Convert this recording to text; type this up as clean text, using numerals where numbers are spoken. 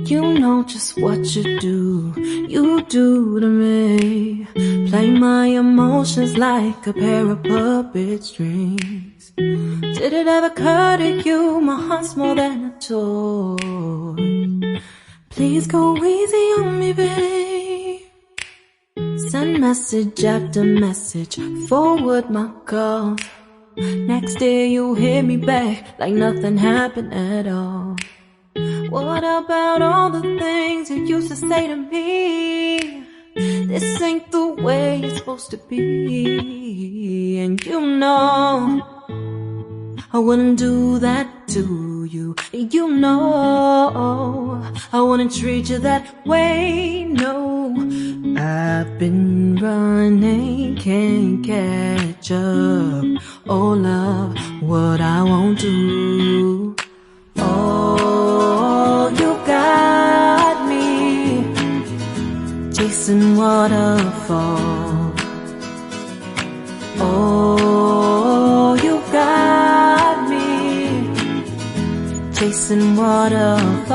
You know just what you do to me. Play my emotions like a pair of puppet strings. Did it ever occur to you my heart's more than a toy? Please go easy on me, babe. Send message after message, forward my calls. Next day you hit me back like nothing happened at all. What about all the things you used to say to me? This ain't the way it's supposed to be. And you know I wouldn't do that to you. You know I wouldn't treat you that way, no. I've been running, can't catch up. Oh love, what I won't do. Oh, you got me chasing waterfalls. Oh, you got me chasing waterfalls.